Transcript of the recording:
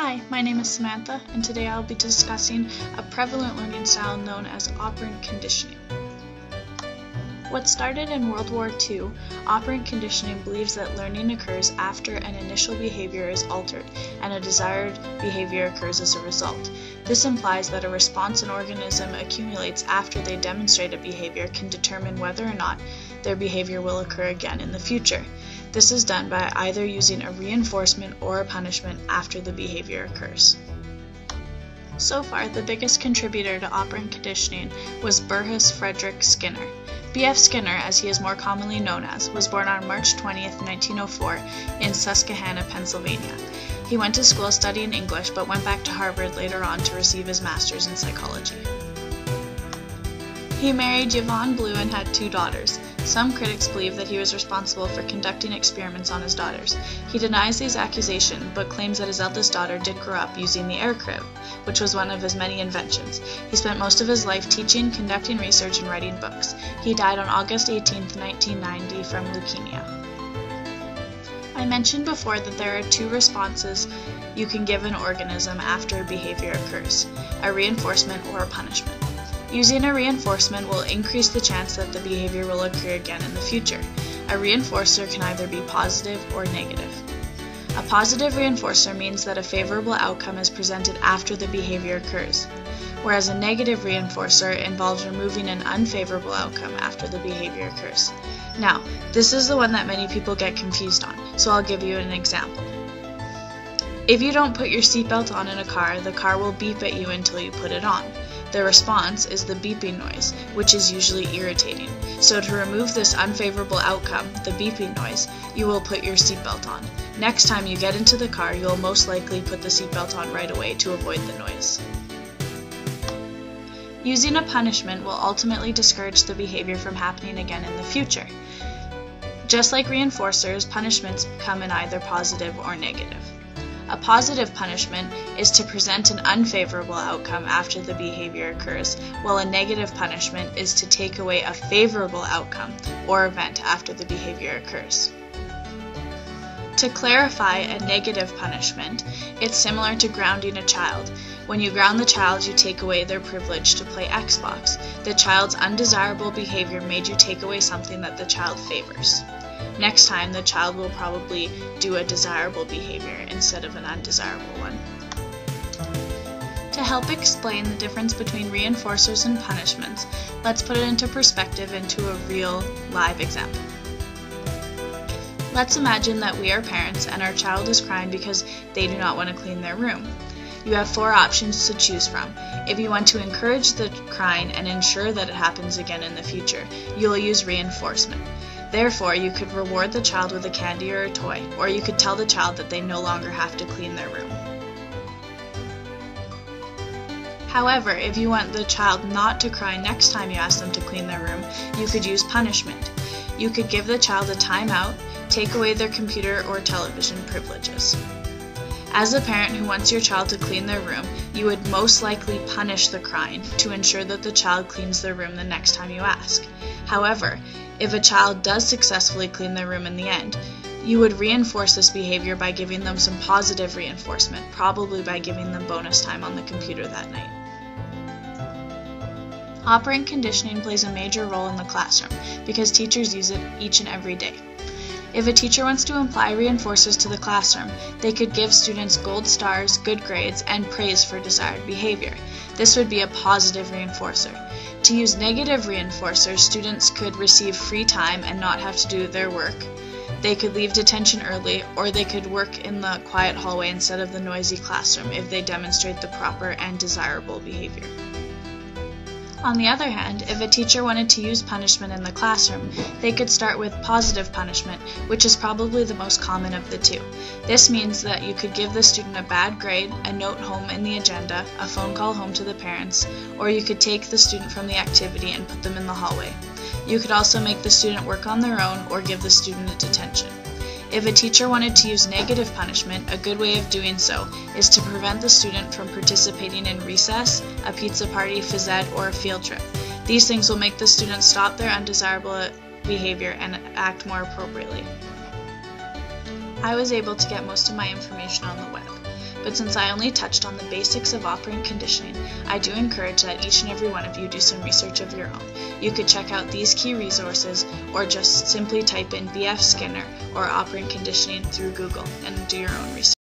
Hi, my name is Samantha, and today I'll be discussing a prevalent learning style known as operant conditioning. What started in World War II, operant conditioning believes that learning occurs after an initial behavior is altered and a desired behavior occurs as a result. This implies that a response an organism accumulates after they demonstrate a behavior can determine whether or not their behavior will occur again in the future. This is done by either using a reinforcement or a punishment after the behavior occurs. So far, the biggest contributor to operant conditioning was Burrhus Frederick Skinner. B.F. Skinner, as he is more commonly known as, was born on March 20, 1904 in Susquehanna, Pennsylvania. He went to school studying English but went back to Harvard later on to receive his master's in psychology. He married Yvonne Blue and had 2 daughters. Some critics believe that he was responsible for conducting experiments on his daughters. He denies these accusations, but claims that his eldest daughter did grow up using the air crib, which was one of his many inventions. He spent most of his life teaching, conducting research, and writing books. He died on August 18, 1990 from leukemia. I mentioned before that there are 2 responses you can give an organism after a behavior occurs, a reinforcement or a punishment. Using a reinforcement will increase the chance that the behavior will occur again in the future. A reinforcer can either be positive or negative. A positive reinforcer means that a favorable outcome is presented after the behavior occurs, whereas a negative reinforcer involves removing an unfavorable outcome after the behavior occurs. Now, this is the one that many people get confused on, so I'll give you an example. If you don't put your seatbelt on in a car, the car will beep at you until you put it on. The response is the beeping noise, which is usually irritating. So to remove this unfavorable outcome, the beeping noise, you will put your seatbelt on. Next time you get into the car, you will most likely put the seatbelt on right away to avoid the noise. Using a punishment will ultimately discourage the behavior from happening again in the future. Just like reinforcers, punishments come in either positive or negative. A positive punishment is to present an unfavorable outcome after the behavior occurs, while a negative punishment is to take away a favorable outcome or event after the behavior occurs. To clarify a negative punishment, it's similar to grounding a child. When you ground the child, you take away their privilege to play Xbox. The child's undesirable behavior made you take away something that the child favors. Next time, the child will probably do a desirable behavior instead of an undesirable one. To help explain the difference between reinforcers and punishments, let's put it into perspective into a real, live example. Let's imagine that we are parents and our child is crying because they do not want to clean their room. You have 4 options to choose from. If you want to encourage the crying and ensure that it happens again in the future, you will use reinforcement. Therefore, you could reward the child with a candy or a toy, or you could tell the child that they no longer have to clean their room. However, if you want the child not to cry next time you ask them to clean their room, you could use punishment. You could give the child a timeout, take away their computer or television privileges. As a parent who wants your child to clean their room, you would most likely punish the crying to ensure that the child cleans their room the next time you ask. However, if a child does successfully clean their room in the end, you would reinforce this behavior by giving them some positive reinforcement, probably by giving them bonus time on the computer that night. Operant conditioning plays a major role in the classroom because teachers use it each and every day. If a teacher wants to apply reinforcers to the classroom, they could give students gold stars, good grades, and praise for desired behavior. This would be a positive reinforcer. To use negative reinforcers, students could receive free time and not have to do their work. They could leave detention early, or they could work in the quiet hallway instead of the noisy classroom if they demonstrate the proper and desirable behavior. On the other hand, if a teacher wanted to use punishment in the classroom, they could start with positive punishment, which is probably the most common of the 2. This means that you could give the student a bad grade, a note home in the agenda, a phone call home to the parents, or you could take the student from the activity and put them in the hallway. You could also make the student work on their own or give the student a detention. If a teacher wanted to use negative punishment, a good way of doing so is to prevent the student from participating in recess, a pizza party, phys ed, or a field trip. These things will make the student stop their undesirable behavior and act more appropriately. I was able to get most of my information on the web. but since I only touched on the basics of operant conditioning, I do encourage that each and every one of you do some research of your own. You could check out these key resources or just simply type in B.F. Skinner or operant conditioning through Google and do your own research.